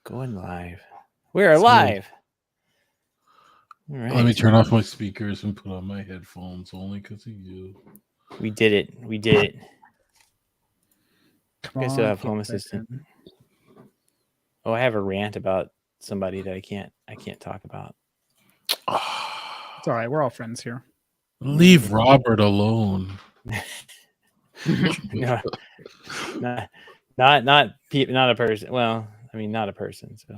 Going live. We're live. All right. Let me turn off my speakers and put on my headphones only because of you. We did it. We did it. Come I on, still have get Home back Assistant. in. Oh, I have a rant about somebody that I can't talk about. It's all right. We're all friends here. Leave Robert alone. No, not a person. Well, I mean, not a person. So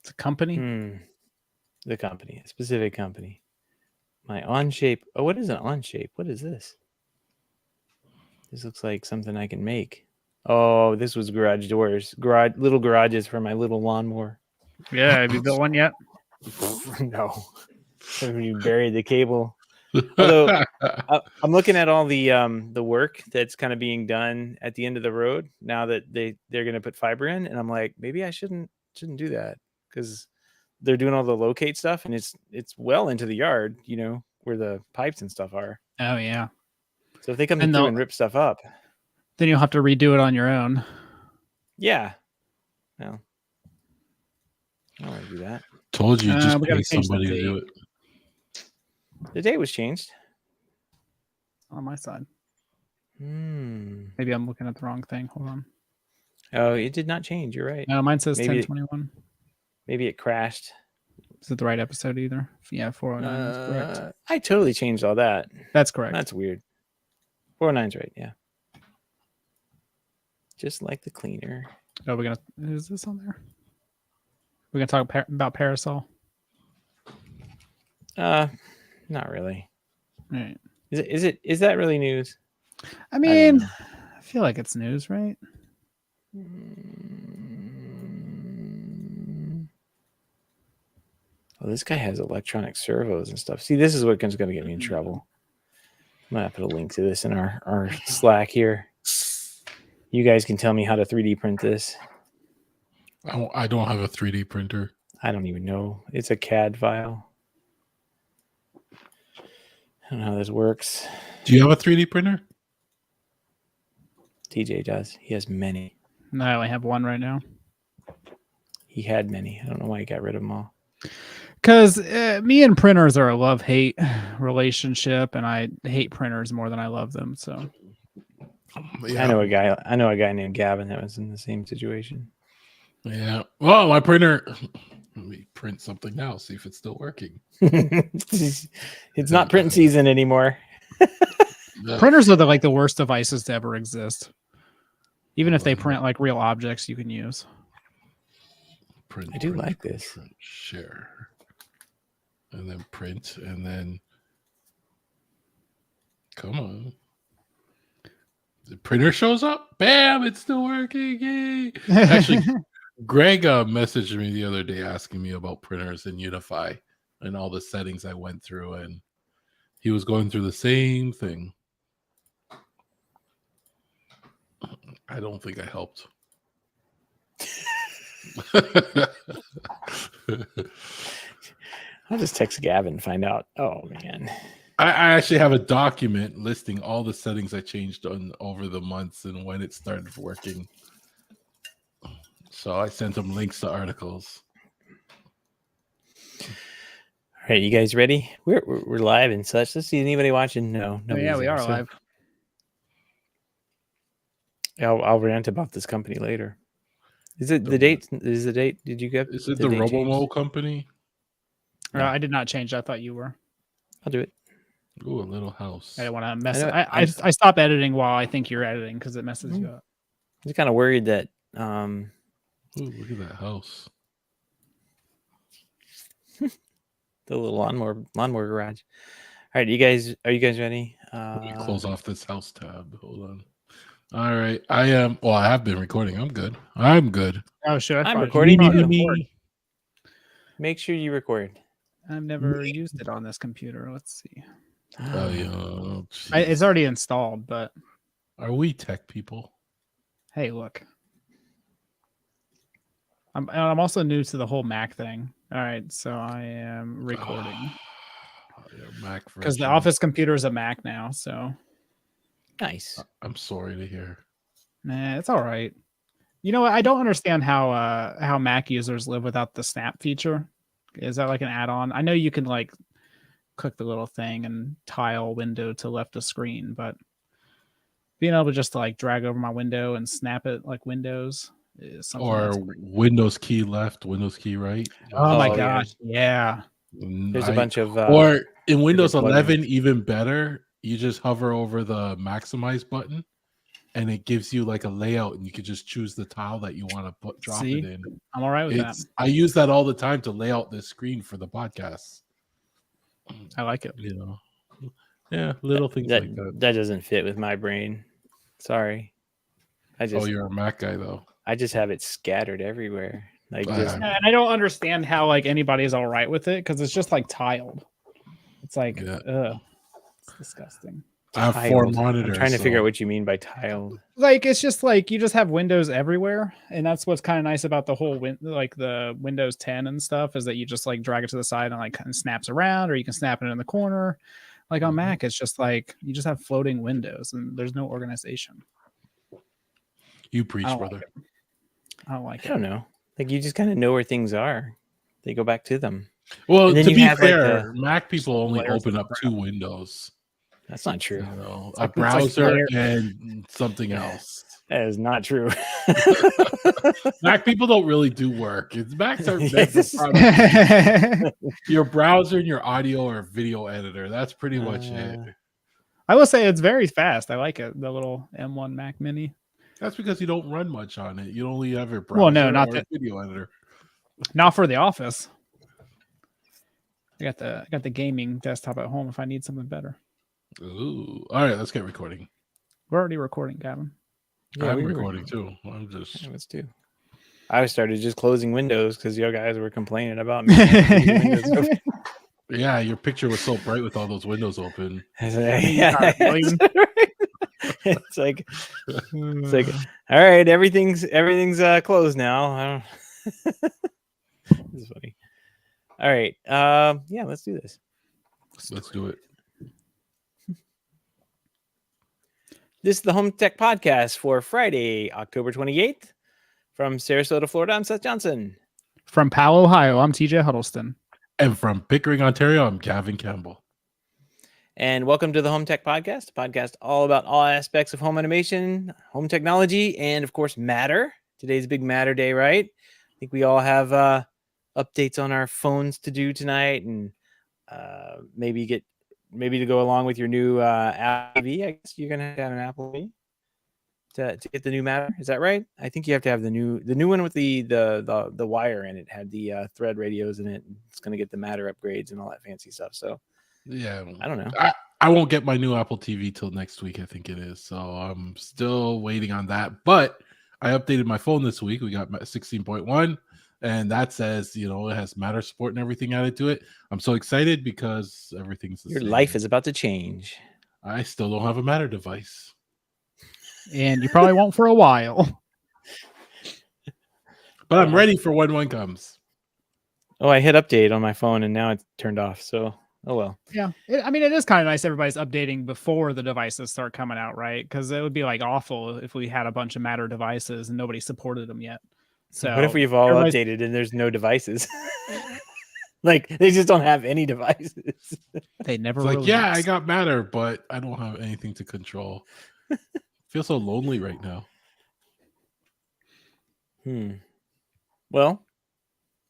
It's a company. The company, a specific company. My Onshape. Oh, what is an Onshape? What is this? This looks like something I can make. Oh, this was garage doors, little garages for my little lawnmower. Yeah, have you built one yet? No, you buried the cable. Although I'm looking at all the work that's kind of being done at the end of the road now that they're going to put fiber in, and I'm like, maybe I shouldn't do that because they're doing all the locate stuff, and it's well into the yard, you know, where the pipes and stuff are. Oh yeah. So if they come And through and rip stuff up, then you'll have to redo it on your own. yeah. No, I don't want to do that. Told you, just we gotta pay change the somebody to date. do it. The date was changed. On my side. Hmm. Maybe I'm looking at the wrong thing. Hold on. Oh, it did not change. You're right. No, mine says Maybe 1021. Maybe it crashed. Is it the right episode either? Yeah, 409 is correct. I totally changed all that. That's correct. That's weird. 409's right, yeah. Just like the cleaner. Oh, is this on there? We're gonna talk about Parasol. Not really. All right. Is that really news? I mean, I feel like it's news, right? Oh, this guy has electronic servos and stuff. See, this is what's going to get me in trouble. I'm going to put a link to this in our Slack here. You guys can tell me how to 3D print this. I don't have a 3D printer. I don't even know. It's a CAD file. I don't know how this works. Do you have a 3D printer? TJ does. He has many. No, I only have one right now. He had many. I don't know why he got rid of them all. Because me and printers are a love-hate relationship, and I hate printers more than I love them. So Yeah. I know a guy named Gavin that was in the same situation. Yeah. Well, my printer. Let me print something now. See if it's still working. It's not print season anymore. Yeah. Printers are the worst devices to ever exist. Even if they print like real objects you can use. I do like this. Print, share. And then print. And then. Come on. The printer shows up. Bam! It's still working. Yay! Actually, Greg messaged me the other day asking me about printers in Unify and all the settings I went through. And he was going through the same thing. I don't think I helped. I'll just text Gavin and find out. Oh, man. I actually have a document listing all the settings I changed over the months and when it started working. So I sent him links to articles. All right, you guys ready? We're live and such. Let's see, anybody watching? No. Oh, yeah, we are live. I'll rant about this company later. Is it the date? Is the date? Did you get? Is it the Robomo company? No. I did not change. I thought you were. I'll do it. Ooh, a little house. I don't want to mess. I stop editing while I think you're editing because it messes you up. I was kind of worried that. Ooh, look at that house. The little lawnmower garage. All right, are you guys ready? Let me close off this house tab. Hold on. All right, I am. Well, I have been recording. I'm good. Oh, sure. I'm recording. Make sure you record. I've never used it on this computer. Let's see. Oh, yeah. It's already installed, but are we tech people? Hey, look. I'm also new to the whole Mac thing. All right, so I am recording. Mac because the office computer is a Mac now. So nice. I'm sorry to hear. Nah, it's all right. You know what? I don't understand how Mac users live without the snap feature. Is that like an add-on? I know you can like click the little thing and tile window to left of screen, but being able to just like drag over my window and snap it like Windows is something that's Or Windows key left, Windows key right. oh my Oh, yeah. gosh, yeah. There's a bunch of or in Windows different 11, plugins. even better. You just hover over the maximize button, and it gives you like a layout, and you can just choose the tile that you want to drop See? it in. I'm all right with that. I use that all the time to lay out this screen for the podcast. I like it. You know, yeah, little things like that. That doesn't fit with my brain. Sorry. Oh, you're a Mac guy though. I just have it scattered everywhere. Like just And I don't understand how like anybody's all right with it because it's just like tiled. It's like, ugh, it's disgusting. I have 4 monitors. I'm trying to figure out what you mean by tiled. Like it's just like you just have windows everywhere, and that's what's kind of nice about the whole like the Windows 10 and stuff is that you just like drag it to the side and like kind of snaps around, or you can snap it in the corner. Like on Mac, it's just like you just have floating windows and there's no organization. You preach, brother. I don't like it. I don't know. Like you just kind of know where things are. They go back to them. Well, to be fair, like Mac people only open up 2 windows. That's not true. You know, a browser and something else. That is not true. Mac people don't really do work. It's Macs are your browser and your audio or video editor. That's pretty much it. I will say it's very fast. I like it. The little M1 Mac Mini. That's because you don't run much on it. You only have your browser not or video editor. Not for the office. I got the gaming desktop at home if I need something better. Ooh. All right, let's get recording. We're already recording, Gavin. Yeah, I'm recording too. I'm just. Yeah, let's do. I started just closing windows because you guys were complaining about me. Yeah, your picture was so bright with all those windows open. It's like, all right, everything's closed now. I don't. This is funny. All right, yeah, let's do this. Let's do it. This is the Home Tech Podcast for Friday, October 28th. From Sarasota, Florida, I'm Seth Johnson. From Powell, Ohio, I'm TJ Huddleston. And from Pickering, Ontario, I'm Gavin Campbell. And welcome to the Home Tech Podcast, a podcast all about all aspects of home automation, home technology, and of course, Matter. Today's a big Matter day, right? I think we all have updates on our phones to do tonight, and maybe to go along with your new Apple TV. I guess you're gonna have an Apple TV to get the new Matter. Is that right? I think you have to have the new one with the wire in it. Had the thread radios in it. It's gonna get the Matter upgrades and all that fancy stuff. So yeah, I don't know. I won't get my new Apple TV till next week, I think it is. So I'm still waiting on that. But I updated my phone this week. We got 16.1. And that says, it has Matter support and everything added to it. I'm so excited because everything's the same. Your life is about to change. I still don't have a Matter device. And you probably won't for a while. But I'm ready for when one comes. Oh, I hit update on my phone and now it's turned off. So, oh well. Yeah. It is kind of nice everybody's updating before the devices start coming out, right? Because it would be like awful if we had a bunch of Matter devices and nobody supported them yet. So what if we've all updated and there's no devices? Like they just don't have any devices. They never it's like, release. yeah, I got Matter, but I don't have anything to control. I feel so lonely right now. Well,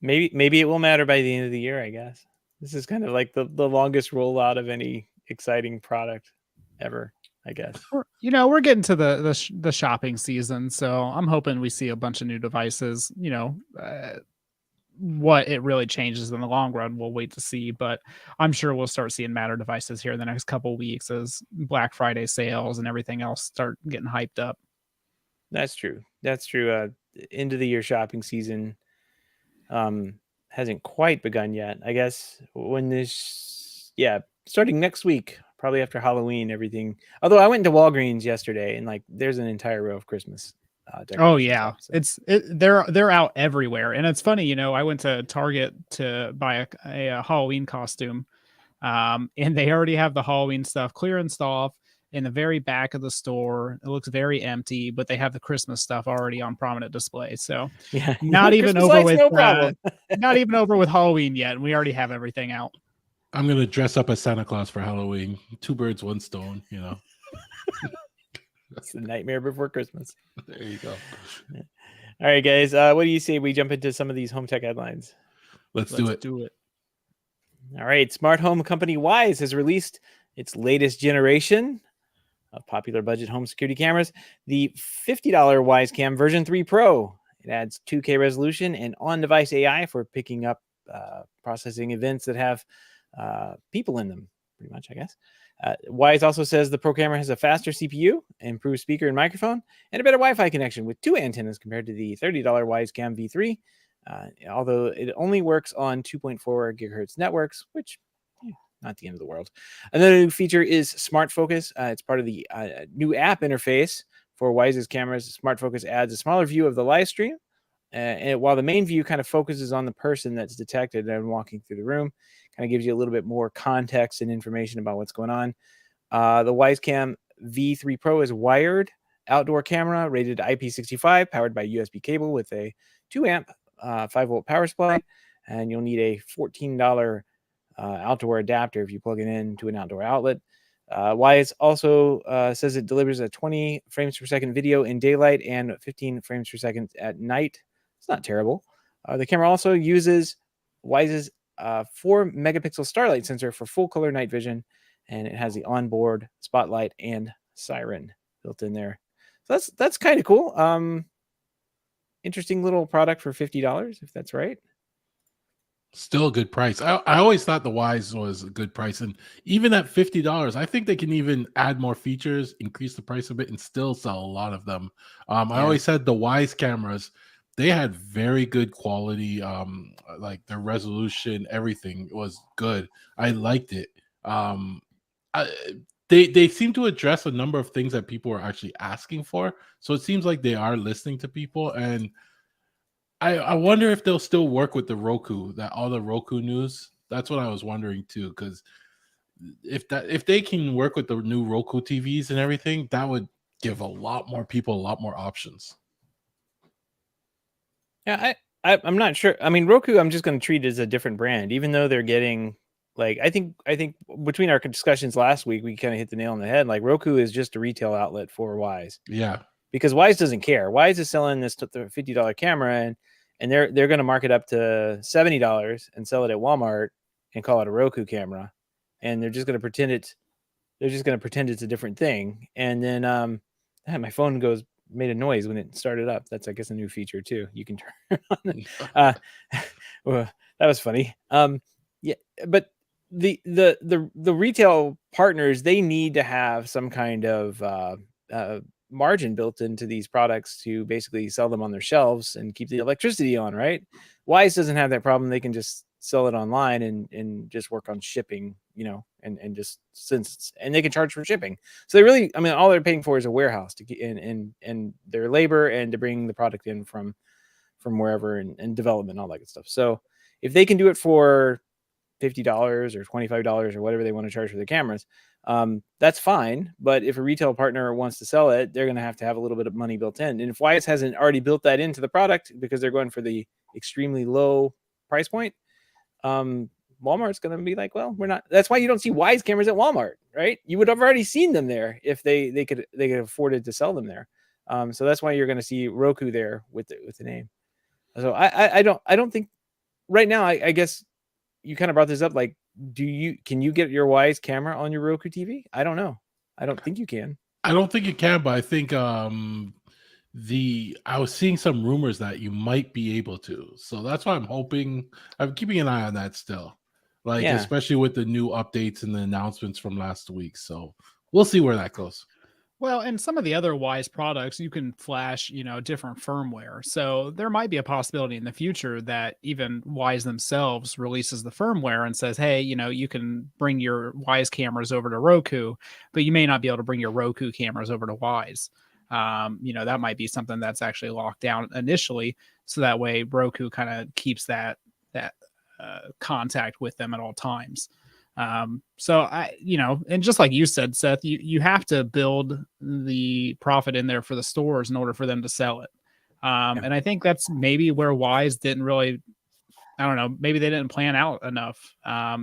maybe it will matter by the end of the year, I guess. This is kind of like the longest rollout of any exciting product ever, I guess. We're getting to the shopping season, so I'm hoping we see a bunch of new devices. What it really changes in the long run, we'll wait to see. But I'm sure we'll start seeing Matter devices here in the next couple of weeks as Black Friday sales and everything else start getting hyped up. That's true. End of the year shopping season hasn't quite begun yet. I guess starting next week. Probably after Halloween, everything. Although I went into Walgreens yesterday and there's an entire row of Christmas. Oh yeah, they're out everywhere, and it's funny. I went to Target to buy a Halloween costume, and they already have the Halloween stuff clearanced off, in the very back of the store. It looks very empty, but they have the Christmas stuff already on prominent display. So Yeah, not even Christmas over lights, with no problem. not even over with Halloween yet, and we already have everything out. I'm gonna dress up as Santa Claus for Halloween. 2 birds, 1 stone. You know. It's the nightmare before Christmas. There you go. All right, guys. What do you say we jump into some of these home tech headlines? Let's do it. All right. Smart home company Wyze has released its latest generation of popular budget home security cameras, the $50 Wyze Cam version 3 Pro. It adds 2K resolution and on-device AI for picking up processing events that have people in them, pretty much, I guess. Wyze also says the Pro camera has a faster CPU, improved speaker and microphone, and a better Wi-Fi connection with 2 antennas compared to the $30 Wyze Cam V3. Although it only works on 2.4 gigahertz networks, which not the end of the world. Another new feature is Smart Focus. It's part of the new app interface for Wyze's cameras. Smart Focus adds a smaller view of the live stream, and while the main view kind of focuses on the person that's detected and walking through the room, kind of gives you a little bit more context and information about what's going on. The Wyze Cam V3 Pro is wired outdoor camera rated IP65, powered by USB cable with a 2 amp 5-volt power supply, and you'll need a $14 outdoor adapter if you plug it into an outdoor outlet. Wyze also says it delivers a 20 frames per second video in daylight and 15 frames per second at night. It's not terrible. The camera also uses Wyze's 4 megapixel starlight sensor for full color night vision, and it has the onboard spotlight and siren built in there. So that's kind of cool. Interesting little product for $50, if that's right. Still a good price. I always thought the Wyze was a good price, and even at $50, I think they can even add more features, increase the price a bit, and still sell a lot of them. I always said the Wyze cameras, they had very good quality. Like their resolution, everything was good. I liked it. They seem to address a number of things that people are actually asking for. So it seems like they are listening to people, and I wonder if they'll still work with the Roku, that all the Roku news. That's what I was wondering too, because if they can work with the new Roku TVs and everything, that would give a lot more people a lot more options. Yeah, I'm not sure. I mean, Roku, I'm just going to treat it as a different brand, even though they're getting like I think between our discussions last week, we kind of hit the nail on the head. Like Roku is just a retail outlet for Wyze. Yeah, because Wyze doesn't care. Wyze is selling this $50 camera, and they're going to mark it up to $70 and sell it at Walmart and call it a Roku camera, and they're just going to pretend it's a different thing. And then my phone made a noise when it started up. That's I guess a new feature too. You can turn on. Well, that was funny. Yeah, but the retail partners, they need to have some kind of margin built into these products to basically sell them on their shelves and keep the electricity on, right? Wyze doesn't have that problem. They can just sell it online and just work on shipping, and just and they can charge for shipping. So they really, I mean, all they're paying for is a warehouse and their labor and to bring the product in from wherever and development and all that good stuff. So if they can do it for $50 or $25 or whatever they want to charge for the cameras, that's fine. But if a retail partner wants to sell it, they're going to have a little bit of money built in. And if Wyze hasn't already built that into the product because they're going for the extremely low price point, Walmart's going to be like, well, we're not. That's why you don't see Wyze cameras at Walmart, right? You would have already seen them there if they could afford to sell them there. So that's why you're going to see Roku there with the name. So I don't think right now. I guess you kind of brought this up. Like, can you get your Wyze camera on your Roku TV? I don't know. I don't think you can. I don't think you can, but I think I was seeing some rumors that you might be able to. So that's why I'm keeping an eye on that still. Like, especially with the new updates and the announcements from last week. So we'll see where that goes. Well, and some of the other Wyze products, you can flash, different firmware. So there might be a possibility in the future that even Wyze themselves releases the firmware and says, hey, you can bring your Wyze cameras over to Roku, but you may not be able to bring your Roku cameras over to Wyze. That might be something that's actually locked down initially. So that way Roku kind of keeps that contact with them at all times. So and just like you said, Seth, you have to build the profit in there for the stores in order for them to sell it. And I think that's maybe where Wise didn't really, I don't know, maybe they didn't plan out enough,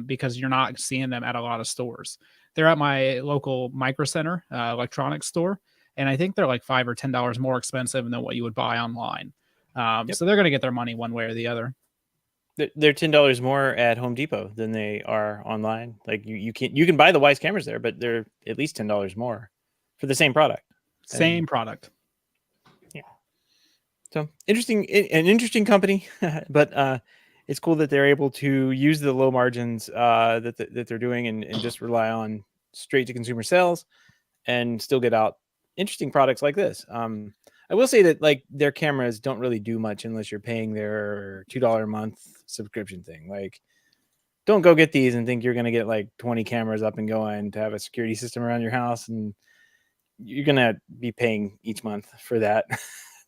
because you're not seeing them at a lot of stores. They're at my local Micro Center electronics store, and I think they're like $5 or $10 more expensive than what you would buy online. So they're going to get their money one way or the other. They're $10 more at Home Depot than they are online. Like you can buy the Wise cameras there, but they're at least $10 more for the same product. Same product. Yeah. So an interesting company, but it's cool that they're able to use the low margins that they're doing and just rely on straight to consumer sales and still get out interesting products like this. I will say that like their cameras don't really do much unless you're paying their $2 a month subscription thing. Like, don't go get these and think you're going to get like 20 cameras up and going to have a security system around your house, and you're going to be paying each month for that,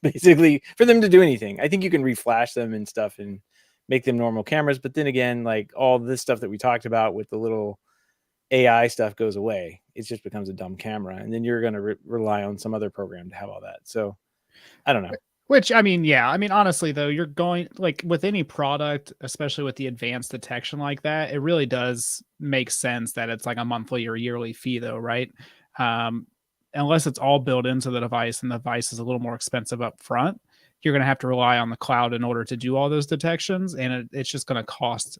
basically, for them to do anything. I think you can reflash them and stuff and make them normal cameras, but then again, like all this stuff that we talked about with the little AI stuff goes away. It just becomes a dumb camera, and then you're going to rely on some other program to have all that. So I don't know. Which, honestly, though, you're going like with any product, especially with the advanced detection like that, it really does make sense that it's like a monthly or yearly fee, though, right? Unless it's all built into the device and the device is a little more expensive up front, you're going to have to rely on the cloud in order to do all those detections, and it's just going to cost.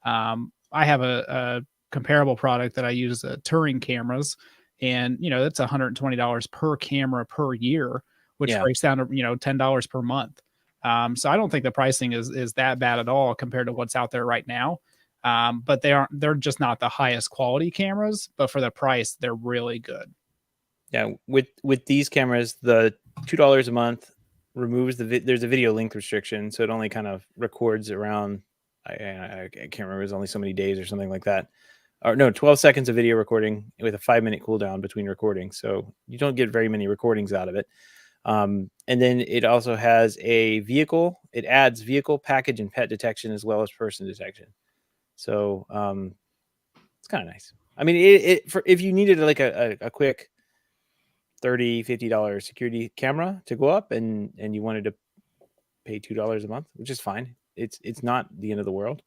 I have a comparable product that I use, Turing cameras, and that's $120 per camera per year, which breaks down to $10 per month. So I don't think the pricing is that bad at all compared to what's out there right now. But they're just not the highest quality cameras, but for the price, they're really good. Yeah, with these cameras, the $2 a month removes there's a video length restriction, so it only kind of records around I can't remember, it was only so many days or something like that. Or no, 12 seconds of video recording with a 5-minute cooldown between recordings, so you don't get very many recordings out of it. And then it also has it adds vehicle, package, and pet detection as well as person detection. So it's kind of nice. I mean, if you needed like a quick $30, $50 security camera to go up and you wanted to pay $2 a month, which is fine. It's not the end of the world.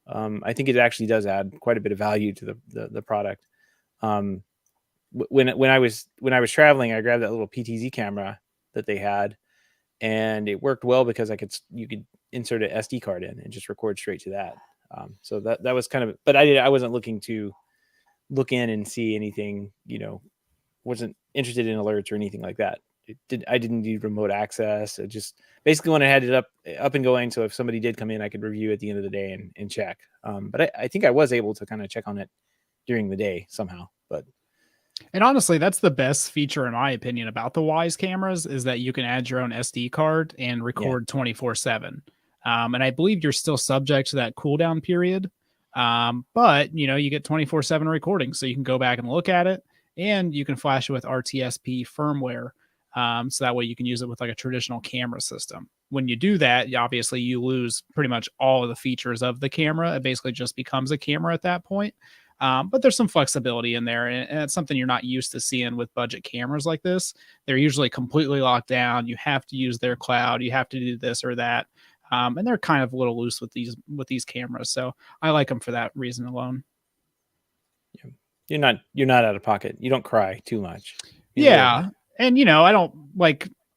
I think it actually does add quite a bit of value to the product. When I was traveling, I grabbed that little PTZ camera that they had, and it worked well because you could insert an SD card in and just record straight to that. So that was kind of, but I wasn't looking to look in and see anything, wasn't interested in alerts or anything like that. I didn't need remote access. I just basically when I had it up and going. So if somebody did come in, I could review at the end of the day and check. But I think I was able to kind of check on it during the day somehow, And honestly, that's the best feature, in my opinion, about the Wise cameras is that you can add your own SD card and record 24/7. And I believe you're still subject to that cooldown period. But you get 24/7 recording, so you can go back and look at it, and you can flash it with RTSP firmware. So that way you can use it with like a traditional camera system. When you do that, obviously you lose pretty much all of the features of the camera. It basically just becomes a camera at that point. But there's some flexibility in there, and it's something you're not used to seeing with budget cameras like this. They're usually completely locked down. You have to use their cloud. You have to do this or that. And they're kind of a little loose with these cameras. So I like them for that reason alone. Yeah. You're not out of pocket. You don't cry too much. Yeah. And, I don't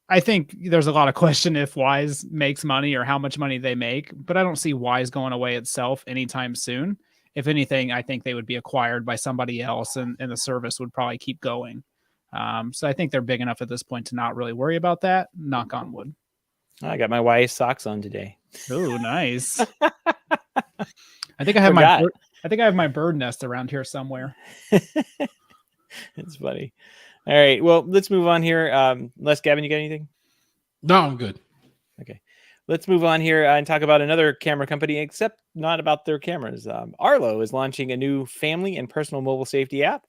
I think there's a lot of question if Wise makes money or how much money they make, but I don't see Wise going away itself anytime soon. If anything, I think they would be acquired by somebody else and the service would probably keep going. So I think they're big enough at this point to not really worry about that. Knock on wood. I got my Wise socks on today. Oh, nice. I think I have my bird nest around here somewhere. It's funny. All right. Well, let's move on here. Les, Gavin, you got anything? No, I'm good. Okay. Let's move on here and talk about another camera company, except not about their cameras. Arlo is launching a new family and personal mobile safety app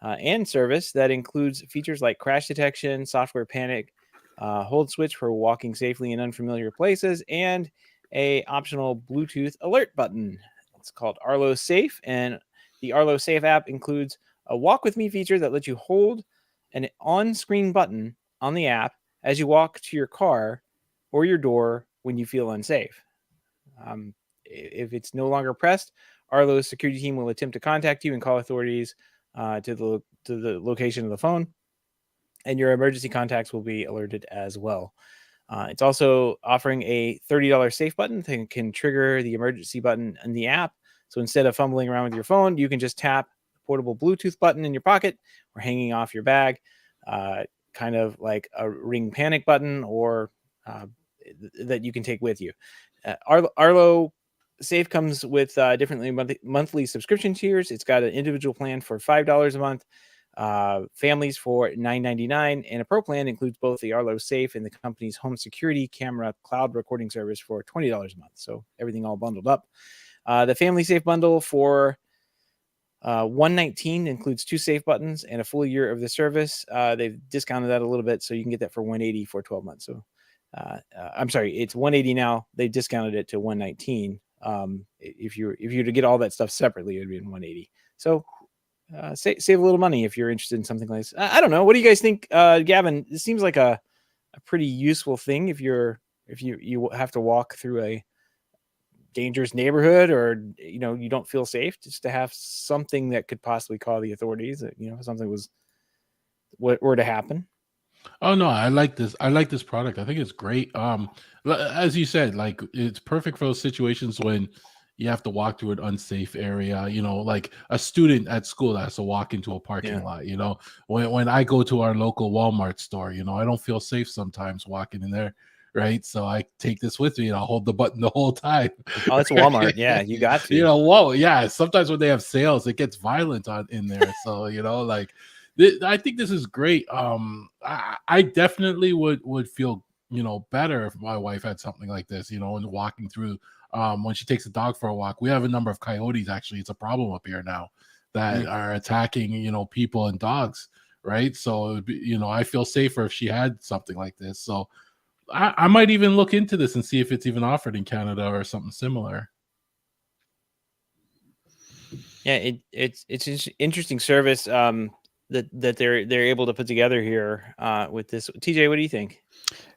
and service that includes features like crash detection, software panic, hold switch for walking safely in unfamiliar places, and a optional Bluetooth alert button. It's called Arlo Safe, and The Arlo Safe app includes a Walk With Me feature that lets you hold an on-screen button on the app as you walk to your car or your door when you feel unsafe. If it's no longer pressed, Arlo's security team will attempt to contact you and call authorities to the location of the phone, and your emergency contacts will be alerted as well. It's also offering a $30 safe button that can trigger the emergency button in the app. So instead of fumbling around with your phone, you can just tap the portable Bluetooth button in your pocket or hanging off your bag, kind of like a Ring Panic button, or that you can take with you. Arlo Safe comes with different monthly subscription tiers. It's got an individual plan for $5 a month, families for $9.99, and a pro plan includes both the Arlo Safe and the company's home security camera cloud recording service for $20 a month. So everything all bundled up. The Family Safe bundle for $119 includes 2 safe buttons and a full year of the service. They've discounted that a little bit, so you can get that for $180 for 12 months. So I'm sorry, it's $180 now. They discounted it to $119. If you're to get all that stuff separately, it would be $180. So save a little money if you're interested in something like this. I don't know. What do you guys think, Gavin? It seems like a pretty useful thing if you have to walk through a dangerous neighborhood, or you don't feel safe, just to have something that could possibly call the authorities. If something were to happen. Oh no, I like this. I like this product. I think it's great. As you said, like it's perfect for those situations when you have to walk through an unsafe area. Like a student at school that has to walk into a parking lot. When I go to our local Walmart store, I don't feel safe sometimes walking in there. Right, so I take this with me and I'll hold the button the whole time. Oh, it's Walmart. Yeah, you got to. Whoa, yeah. Sometimes when they have sales, it gets violent in there. So like. I think this is great. I definitely would feel better if my wife had something like this. And walking through when she takes the dog for a walk. We have a number of coyotes. Actually, it's a problem up here now that are attacking people and dogs. Right, so it would be, I feel safer if she had something like this. So I might even look into this and see if it's even offered in Canada or something similar. Yeah, it's an interesting service. That they're able to put together here with this. TJ, what do you think?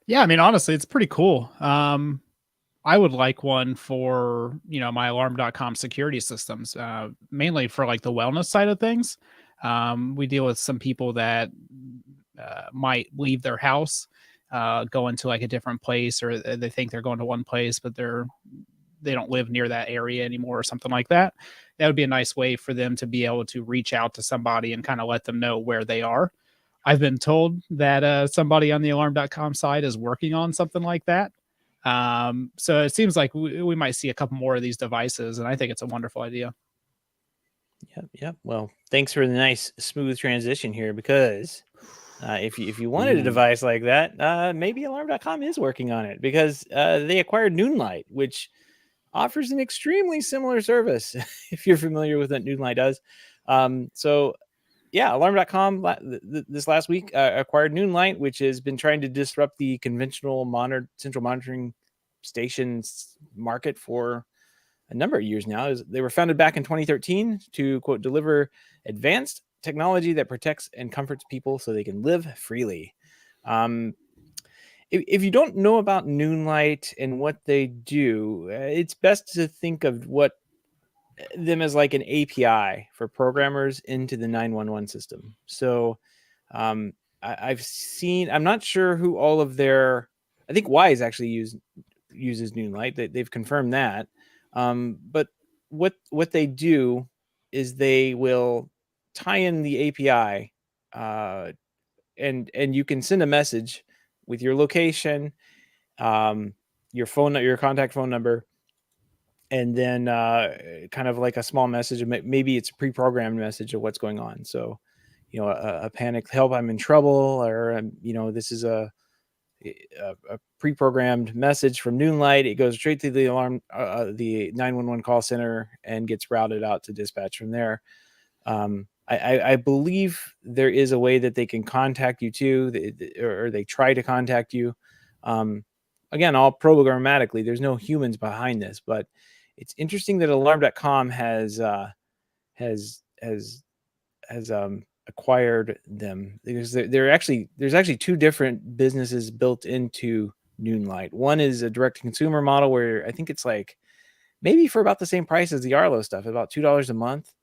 Yeah, I mean, honestly, it's pretty cool. I would like one for, my alarm.com security systems, mainly for like the wellness side of things. We deal with some people that might leave their house, go into like a different place, or they think they're going to one place, but they don't live near that area anymore or something like that. That would be a nice way for them to be able to reach out to somebody and kind of let them know where they are. I've been told that somebody on the alarm.com side is working on something like that. So it seems like we might see a couple more of these devices, and I think it's a wonderful idea. Yep. Well, thanks for the nice, smooth transition here, because if you wanted a device like that, maybe alarm.com is working on it, because they acquired Noonlight, which offers an extremely similar service if you're familiar with what Noonlight does. So yeah, alarm.com this last week acquired Noonlight, which has been trying to disrupt the conventional central monitoring stations market for a number of years now. They were founded back in 2013 to, quote, deliver advanced technology that protects and comforts people so they can live freely. If you don't know about Noonlight and what they do, it's best to think of them as like an API for programmers into the 911 system. So I've seen, I'm not sure who all of their, I think Wise actually uses Noonlight. They've confirmed that. But what they do is they will tie in the API, and you can send a message with your location, your contact phone number, and then kind of like a small message. Maybe it's a pre-programmed message of what's going on. So, a panic, help, I'm in trouble, or this is a pre-programmed message from Noonlight. It goes straight to the alarm, the 911 call center, and gets routed out to dispatch from there. I believe there is a way that they can contact you too, or they try to contact you. Again, all programmatically. There's no humans behind this, but it's interesting that alarm.com has has acquired them, because there's actually two different businesses built into Noonlight. One is a direct to consumer model where I think it's like maybe for about the same price as the Arlo stuff, about $2 a month.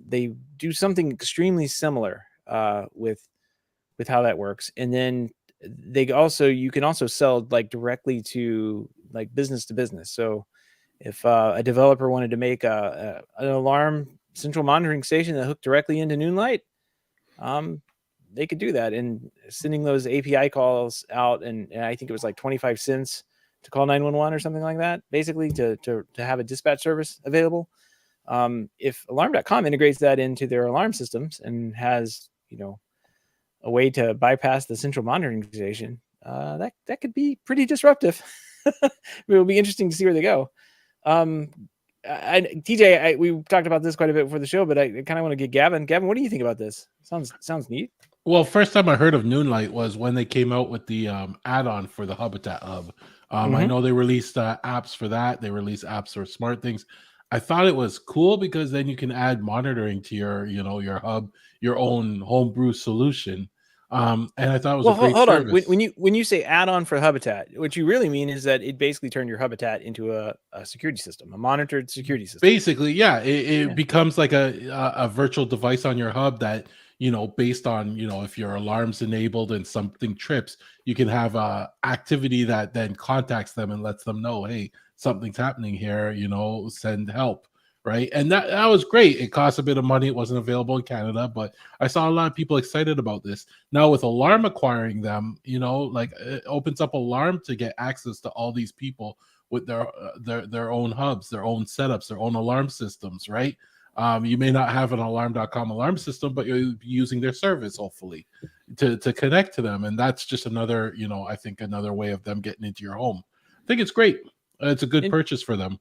They do something extremely similar with how that works, and then you can also sell like directly to like business to business. So if a developer wanted to make an alarm central monitoring station that hooked directly into Noonlight, they could do that, and sending those API calls out, and I think it was like 25 cents to call 911 or something like that, basically to have a dispatch service available. If Alarm.com integrates that into their alarm systems and has, a way to bypass the central monitoring station, that could be pretty disruptive. It'll be interesting to see where they go. TJ, we talked about this quite a bit before the show, but I kind of want to get Gavin. Gavin, what do you think about this? Sounds neat. Well, first time I heard of Noonlight was when they came out with the add-on for the Habitat Hub. I know they released apps for that. They released apps for smart things. I thought it was cool because then you can add monitoring to your hub, your own homebrew solution. And I thought it was a great hold service. on. When you say add-on for Habitat, what you really mean is that it basically turned your Habitat into a security system, a monitored security system. Basically, yeah, it becomes like a virtual device on your hub that, based on, if your alarm's enabled and something trips, you can have activity that then contacts them and lets them know, hey, something's happening here, send help. Right. And that was great. It cost a bit of money. It wasn't available in Canada, but I saw a lot of people excited about this. Now with Alarm acquiring them, like it opens up Alarm to get access to all these people with their own hubs, their own setups, their own alarm systems, right? You may not have an Alarm.com alarm system, but you're using their service, hopefully, to connect to them. And that's just another, I think another way of them getting into your home. I think it's great. It's a good purchase for them.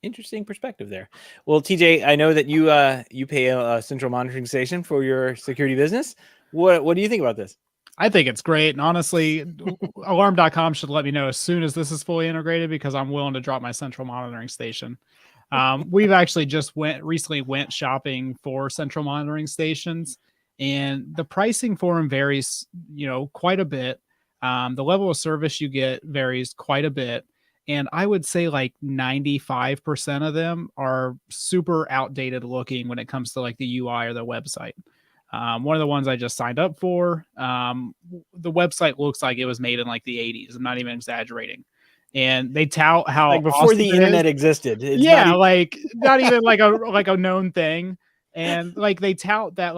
Interesting perspective there. Well, TJ, I know that you pay a central monitoring station for your security business. What do you think about this? I think it's great. And honestly, alarm.com should let me know as soon as this is fully integrated, because I'm willing to drop my central monitoring station. We've actually just recently went shopping for central monitoring stations, and the pricing for them varies, quite a bit. The level of service you get varies quite a bit. And I would say like 95% of them are super outdated looking when it comes to like the UI or the website. One of the ones I just signed up for, the website looks like it was made in like the 80s. I'm not even exaggerating. And they tout how like before awesome the internet existed. It's not even like a known thing. And like they tout that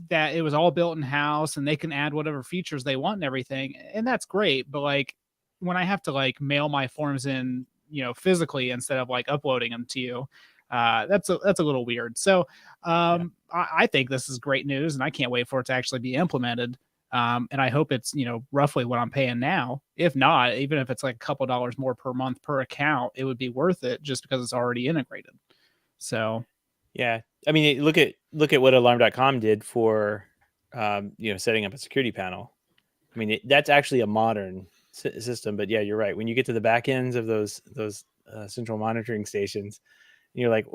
that it was all built in house and they can add whatever features they want and everything. And that's great. But like when I have to like mail my forms in, physically instead of like uploading them to you, that's a little weird. So I think this is great news, and I can't wait for it to actually be implemented. And I hope it's, roughly what I'm paying now. If not, even if it's like a couple dollars more per month per account, it would be worth it just because it's already integrated. So, yeah, I mean, look at what Alarm.com did for, setting up a security panel. I mean, that's actually a modern system, but yeah, you're right. When you get to the back ends of those central monitoring stations, you're like,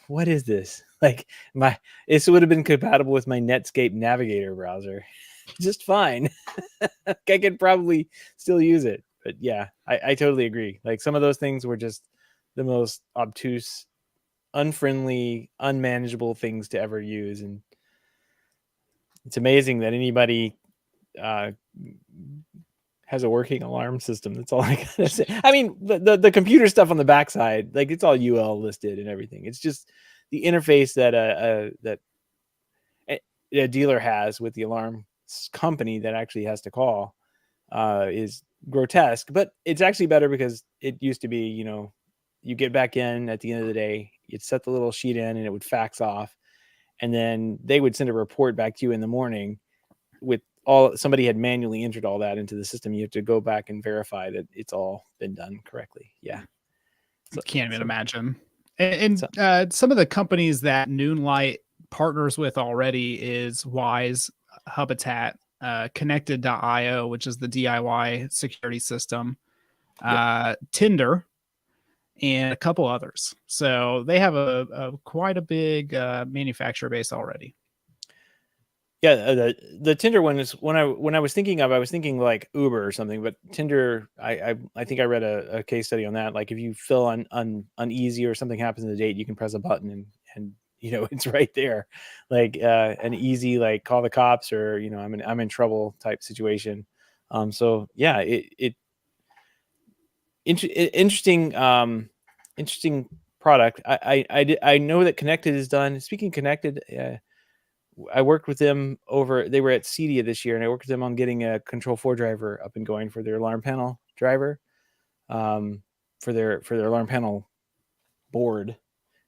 what is this? Like it would have been compatible with my Netscape Navigator browser just fine. I could probably still use it, but yeah, I totally agree. Like some of those things were just the most obtuse, unfriendly, unmanageable things to ever use. And it's amazing that anybody has a working alarm system. That's all I gotta say. I mean, the computer stuff on the backside, like it's all UL listed and everything. It's just the interface that a dealer has with the alarm company that actually has to call is grotesque. But it's actually better because it used to be, you get back in at the end of the day, you'd set the little sheet in and it would fax off, and then they would send a report back to you in the morning with somebody had manually entered all that into the system. You have to go back and verify that it's all been done correctly. Yeah. So, can't even imagine. And some of the companies that Noonlight partners with already is Wise, Habitat, Connected.io, which is the DIY security system, Tinder, and a couple others. So they have a quite a big manufacturer base already. Yeah, the Tinder one is when I was thinking like Uber or something, but Tinder, I think I read a case study on that. Like if you feel uneasy or something happens in the date, you can press a button and it's right there, like an easy like call the cops or I'm in trouble type situation. So yeah, interesting interesting product. I know that Connected is done. Speaking of Connected. I worked with them they were at CEDIA this year, and I worked with them on getting a Control 4 driver up and going for their alarm panel driver, for their alarm panel board.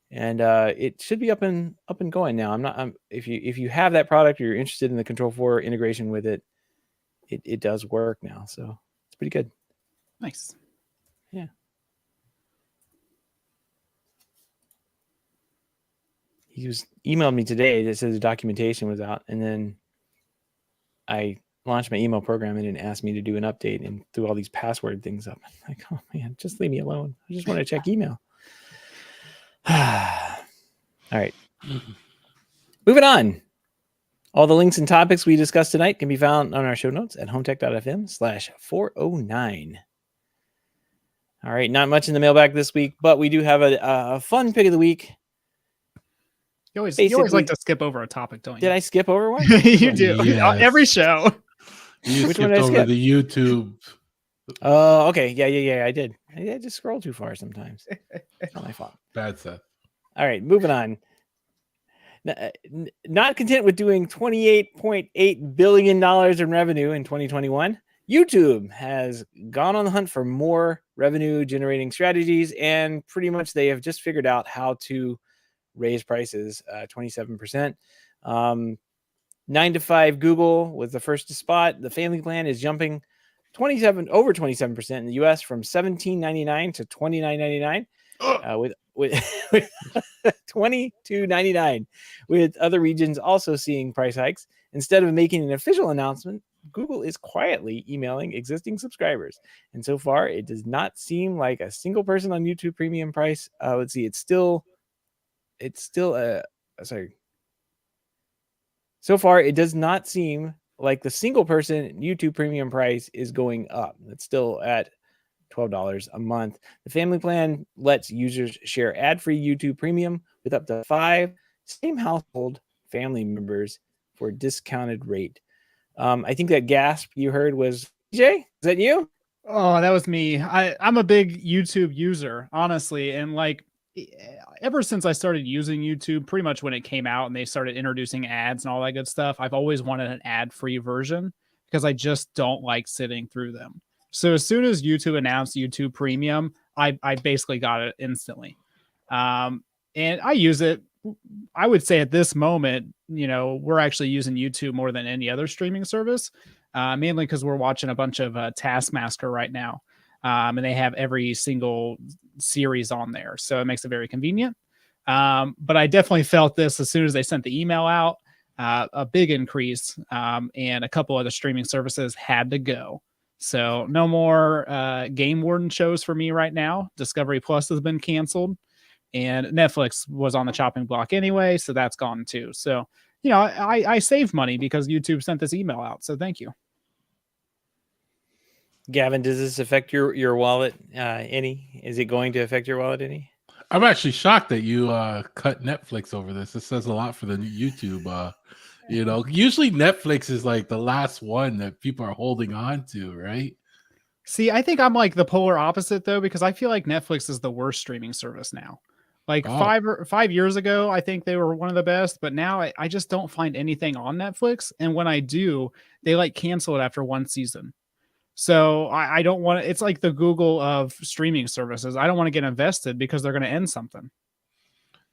And it should be up and going now. If you have that product or you're interested in the Control 4 integration with it, it does work now. So it's pretty good. Nice. Yeah. He emailed me today that said the documentation was out, and then I launched my email program and it asked me to do an update and threw all these password things up. I'm like, oh man, just leave me alone. I just want to check email. All right. Moving on. All the links and topics we discussed tonight can be found on our show notes at HomeTech.fm/409. All right. Not much in the mailbag this week, but we do have a fun pick of the week. You always like to skip over a topic, don't you? Did I skip over one? You do. Yes. Every show. You Which one skipped did I over skip? the YouTube. Oh, okay. Yeah, I did. I just scroll too far sometimes. It's not my fault. Bad Seth. All right, moving on. Not content with doing $28.8 billion in revenue in 2021, YouTube has gone on the hunt for more revenue generating strategies, and pretty much they have just figured out how to raise prices 27%. 9 to 5 Google was the first to spot. The family plan is jumping over 27% in the US from $17.99 to $29.99, with $22.99, with other regions also seeing price hikes. Instead of making an official announcement, Google is quietly emailing existing subscribers, and so far it does not seem like a single person on YouTube Premium price. Let's see, so far, it does not seem like the single person YouTube Premium price is going up. It's still at $12 a month. The family plan lets users share ad-free YouTube Premium with up to 5 same household family members for a discounted rate. I think that gasp you heard was DJ. Is that you? Oh, that was me. I'm a big YouTube user, honestly, and like ever since I started using YouTube, pretty much when it came out and they started introducing ads and all that good stuff, I've always wanted an ad-free version because I just don't like sitting through them. So as soon as YouTube announced YouTube Premium, I basically got it instantly. And I use it. I would say at this moment, we're actually using YouTube more than any other streaming service, mainly because we're watching a bunch of Taskmaster right now. And they have every single series on there. So it makes it very convenient. But I definitely felt this as soon as they sent the email out, a big increase, and a couple of the streaming services had to go. So no more Game Warden shows for me right now. Discovery Plus has been canceled, and Netflix was on the chopping block anyway, so that's gone too. So, I saved money because YouTube sent this email out. So thank you. Gavin, does this affect your wallet any? Is it going to affect your wallet any? I'm actually shocked that you cut Netflix over this. This says a lot for the YouTube. Usually Netflix is like the last one that people are holding on to, right? See, I think I'm like the polar opposite though, because I feel like Netflix is the worst streaming service now. Like 5 years ago, I think they were one of the best, but now I just don't find anything on Netflix. And when I do, they like cancel it after one season. So I don't want to, it's like the Google of streaming services. I don't want to get invested because they're going to end something.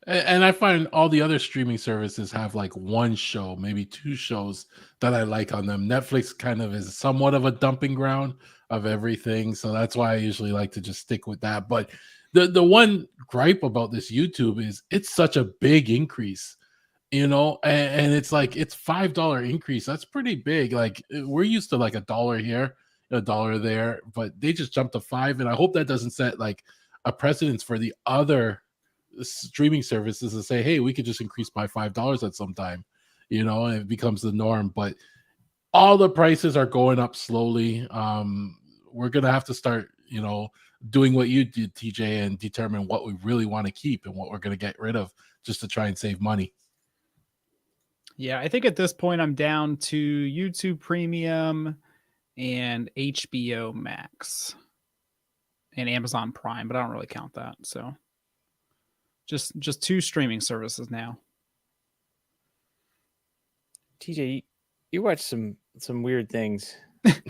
And I find all the other streaming services have like one show, maybe 2 shows that I like on them. Netflix kind of is somewhat of a dumping ground of everything. So that's why I usually like to just stick with that. But the one gripe about this YouTube is it's such a big increase, and it's like it's $5 increase. That's pretty big. Like we're used to like $1 here, $1 there, but they just jumped to 5. And I hope that doesn't set like a precedence for the other streaming services to say, hey, we could just increase by $5 at some time, and it becomes the norm. But all the prices are going up slowly. We're gonna have to start, doing what you did, TJ, and determine what we really want to keep and what we're gonna get rid of, just to try and save money. Yeah, I think at this point I'm down to YouTube Premium and HBO Max and Amazon Prime, but I don't really count that. So just 2 streaming services now. TJ, you watch some weird things. And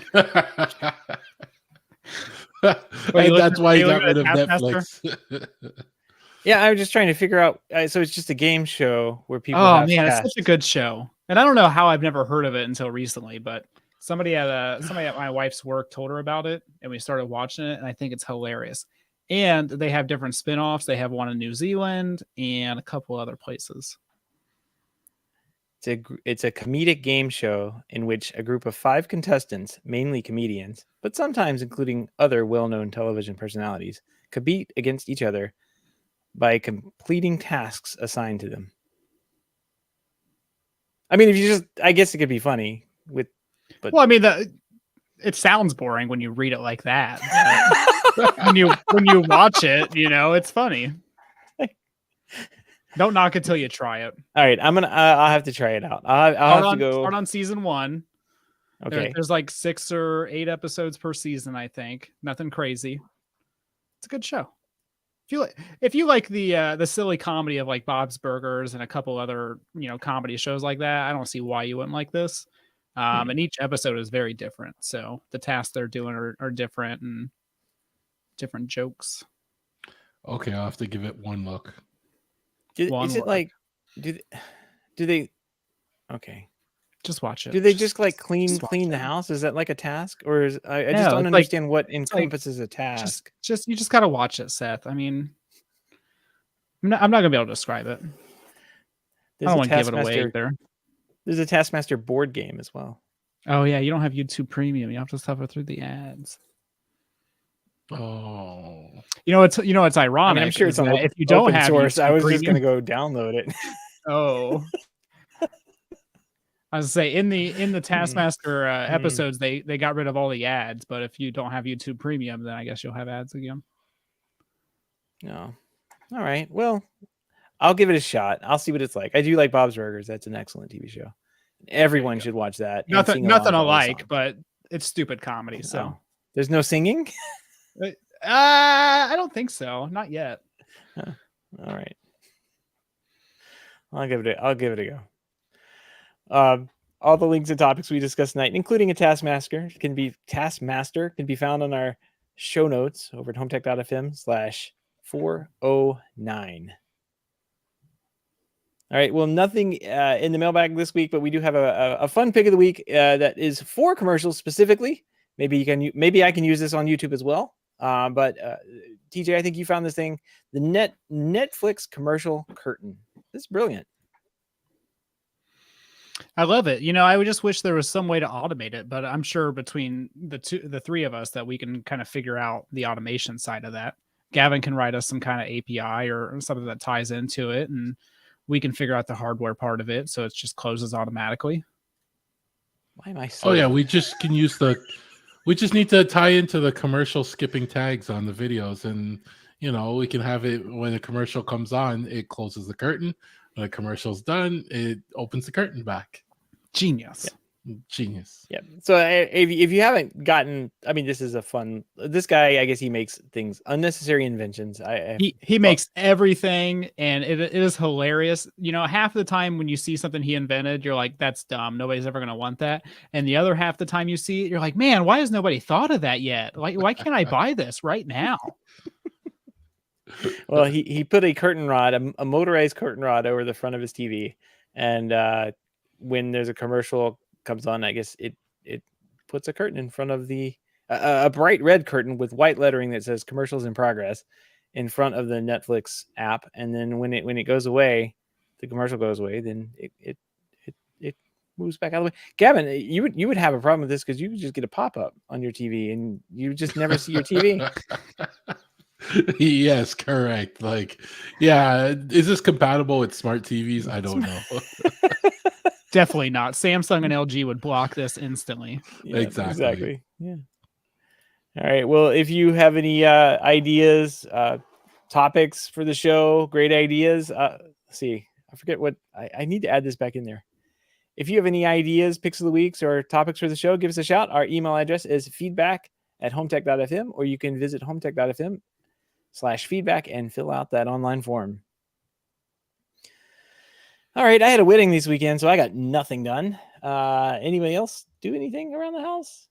that's why he got rid of Netflix. Yeah, I was just trying to figure out. So it's just a game show where people. Oh have man, tasks. it's such a good show, and I don't know how I've never heard of it until recently. But somebody at my wife's work told her about it, and we started watching it, and I think it's hilarious. And they have different spin-offs. They have one in New Zealand and a couple other places. It's a comedic game show in which a group of 5 contestants, mainly comedians, but sometimes including other well-known television personalities, compete against each other by completing tasks assigned to them. I mean, I guess it could be funny but well, I mean, it sounds boring when you read it like that. when you watch it, it's funny. Don't knock it till you try it. All right, I'll have to try it out. I'll have to go start on season 1. Okay. There's like 6 or 8 episodes per season, I think. Nothing crazy. It's a good show. If you like the silly comedy of like Bob's Burgers and a couple other comedy shows like that, I don't see why you wouldn't like this. And each episode is very different, so the tasks they're doing are different and different jokes. Okay, I'll have to give it one look. Is it like do they? Okay, just watch it. Do they just like clean the house? Is that like a task, or is I just don't understand what encompasses a task? You just gotta watch it, Seth. I mean, I'm not gonna be able to describe it. I don't want to give it away either. There's a Taskmaster board game as well. Oh yeah, you don't have YouTube Premium. You have to suffer through the ads. Oh, it's ironic. I mean, I'm sure it's on if you don't have source. YouTube I was Premium, just gonna go download it. Oh, I was gonna say in the Taskmaster episodes they got rid of all the ads, but if you don't have YouTube Premium, then I guess you'll have ads again. No, all right. Well, I'll give it a shot. I'll see what it's like. I do like Bob's Burgers. That's an excellent TV show. Everyone should watch that. Nothing I like, but it's stupid comedy. So there's no singing. I don't think so. Not yet. All right. I'll give it a go. All the links and topics we discussed tonight, including a Taskmaster, can be found on our show notes over at HomeTech.fm/409. All right. Well, nothing in the mailbag this week, but we do have a fun pick of the week that is for commercials specifically. Maybe I can use this on YouTube as well. But TJ, I think you found this thing, the Netflix commercial curtain. This is brilliant. I love it. I would just wish there was some way to automate it, but I'm sure between the 3 of us that we can kind of figure out the automation side of that. Gavin can write us some kind of API or something that ties into it, and we can figure out the hardware part of it so it just closes automatically. Why am I so? Oh yeah, we just need to tie into the commercial skipping tags on the videos, and we can have it when a commercial comes on, it closes the curtain. When the commercial's done, it opens the curtain back. Genius. Yeah. Genius. Yeah. So if you haven't gotten, I mean, this is this guy, I guess he makes things, unnecessary inventions. He makes everything, and it is hilarious. Half the time when you see something he invented, you're like, that's dumb. Nobody's ever going to want that. And the other half the time you see it, you're like, man, why has nobody thought of that yet? Like, why can't I buy this right now? Well, he put a curtain rod, a motorized curtain rod over the front of his TV. And when there's a commercial comes on, I guess it puts a curtain in front of a bright red curtain with white lettering that says commercials in progress in front of the Netflix app. And then when it goes away, the commercial goes away, then it moves back out of the way. Gavin, you would have a problem with this because you would just get a pop-up on your TV and you just never see your TV. Yes, correct. Like, yeah, is this compatible with smart TVs? I don't know. Definitely not. Samsung and LG would block this instantly. Yeah, Exactly. exactly. Yeah. All right. Well, if you have any ideas, topics for the show, great ideas. Let's see, I forget what I need to add this back in there. If you have any ideas, picks of the weeks, or topics for the show, give us a shout. Our email address is feedback@HomeTech.fm, or you can visit HomeTech.fm/feedback and fill out that online form. All right. I had a wedding this weekend, so I got nothing done. Anybody else do anything around the house?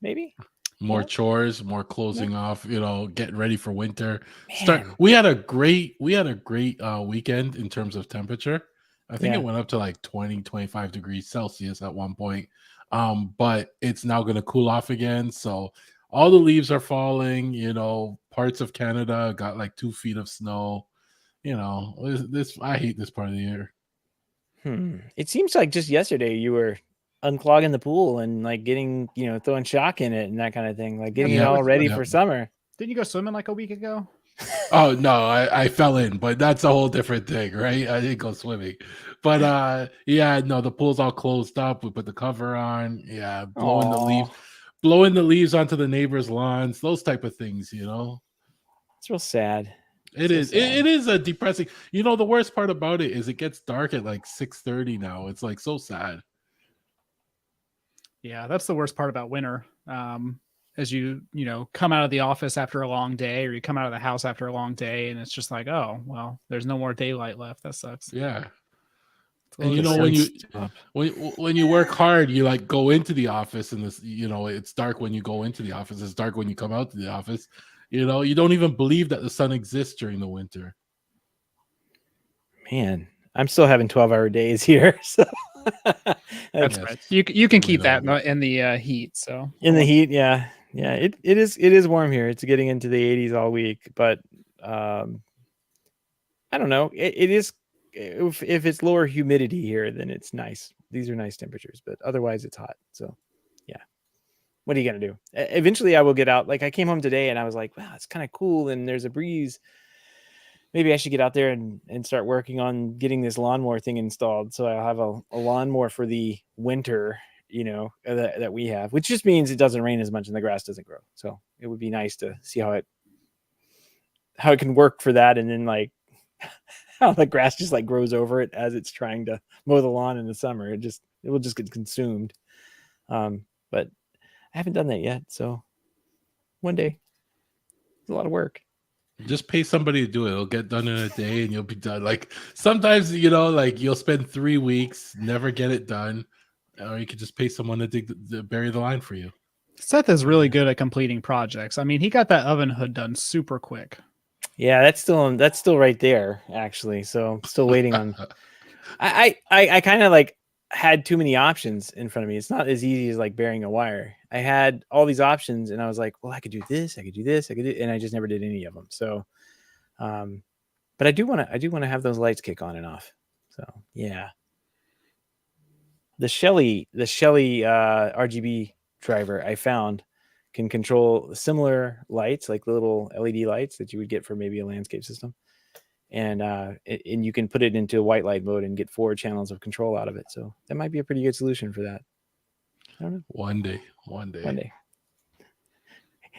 Maybe? More No? chores, more closing off, getting ready for winter. Man. We had a great weekend in terms of temperature. I think Yeah. it went up to like 20, 25 degrees Celsius at one point. But it's now going to cool off again. So all the leaves are falling, parts of Canada got like 2 feet of snow. This I hate this part of the year. It seems like just yesterday you were unclogging the pool and like getting, throwing shock in it and that kind of thing, like getting it Yeah, all ready yeah. for summer. Didn't you go swimming like a week ago? Oh no, I fell in, but that's a whole different thing, right? I didn't go swimming. But yeah, no, the pool's all closed up. We put the cover on. Yeah, blowing the leaves onto the neighbors' lawns, those type of things, It's real sad. It So is. It is a depressing. The worst part about it is it gets dark at like 6:30 now. It's like so sad. Yeah, that's the worst part about winter. As you come out of the office after a long day, or you come out of the house after a long day, and it's just like, oh well, there's no more daylight left. That sucks. Yeah. And when you work hard, you like go into the office and this, it's dark when you go into the office. It's dark when you come out to the office. You don't even believe that the sun exists during the winter. Man, I'm still having 12-hour days here. So that's right. You can keep that in the heat. So in the heat, yeah. It is warm here. It's getting into the 80s all week, but I don't know. It is if it's lower humidity here, then it's nice. These are nice temperatures, but otherwise it's hot. So yeah. What are you gonna do? Eventually I will get out. Like I came home today and I was like, wow, it's kind of cool and there's a breeze. Maybe I should get out there and start working on getting this lawnmower thing installed. So I'll have a lawnmower for the winter, that we have, which just means it doesn't rain as much and the grass doesn't grow. So it would be nice to see how it can work for that. And then like how the grass just like grows over it as it's trying to mow the lawn in the summer. It will just get consumed. But I haven't done that yet. So one day, it's a lot of work. Just pay somebody to do it. It'll get done in a day and you'll be done. Like sometimes, like you'll spend 3 weeks, never get it done. Or you could just pay someone to bury the line for you. Seth is really good at completing projects. I mean, he got that oven hood done super quick. Yeah, that's still right there, actually. So I'm still waiting on. I kind of like had too many options in front of me. It's not as easy as like burying a wire. I had all these options, and I was like, well, I could do this, I could do this, I could do, and I just never did any of them. So, but I do want to have those lights kick on and off. So yeah. The Shelly RGB driver I found can control similar lights, like the little LED lights that you would get for maybe a landscape system. And you can put it into white light mode and get 4 channels of control out of it. So that might be a pretty good solution for that. I don't know. One day.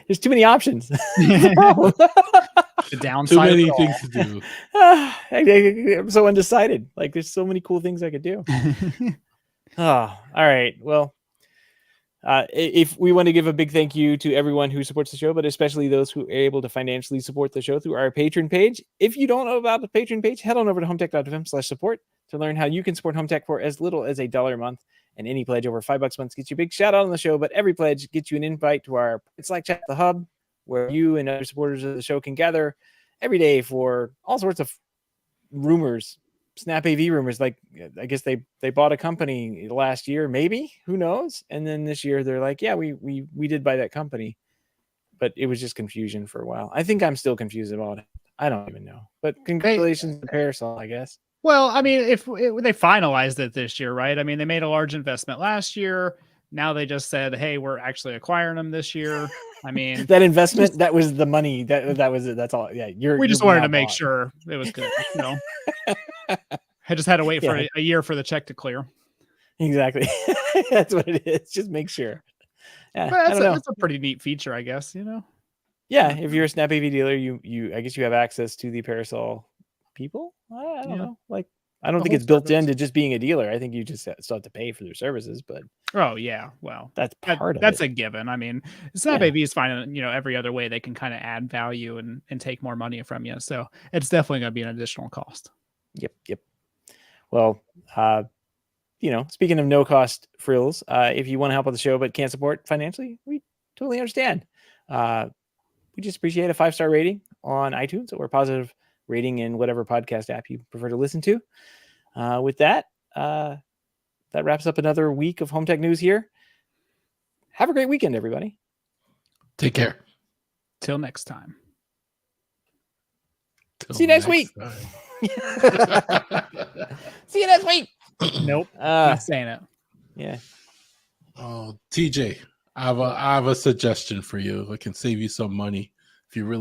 There's too many options. The downside. Too many things to do. I'm so undecided. Like there's so many cool things I could do. All right. Well, if we want to give a big thank you to everyone who supports the show, but especially those who are able to financially support the show through our Patreon page. If you don't know about the Patreon page, head on over to HomeTech.fm/support to learn how you can support HomeTech for as little as $1 a month. And any pledge over $5 a month gets you a big shout out on the show. But every pledge gets you an invite to our Slack chat, the hub, where you and other supporters of the show can gather every day for all sorts of rumors. Snap AV rumors, like I guess they bought a company last year, maybe, who knows? And then this year they're like, yeah, we did buy that company, but it was just confusion for a while. I think I'm still confused about it. I don't even know, but congratulations to Parasol, I guess. Well, I mean, if they finalized it this year, right? I mean, they made a large investment last year. Now they just said, "Hey, we're actually acquiring them this year." I mean, that investment, that was the money. That was it. That's all. Yeah, we just wanted now to make bought. sure it was good. I just had to wait for Yeah. a year for the check to clear. Exactly. That's what it is. Just make sure. Yeah, But I don't know. that's a pretty neat feature, I guess. Yeah, if you're a Snap AV dealer, you I guess you have access to the Parasol people. I don't know. Like, I don't The think whole it's built service. into just being a dealer. I think you just still have to pay for their services, but Oh yeah, well, that's part of that's it. a given. I mean, Snap Yeah. AV is fine. Every other way they can kind of add value and take more money from you. So it's definitely going to be an additional cost. Yep. Well, speaking of no cost frills, if you want to help with the show but can't support financially, we totally understand. We just appreciate a 5-star rating on iTunes or a positive rating in whatever podcast app you prefer to listen to. With that, that wraps up another week of Home Tech News here. Have a great weekend, everybody. Take care. Till next time. See you next week. See you next week. Nope. Not saying it. Yeah. Oh, TJ, I have a suggestion for you. It can save you some money if you really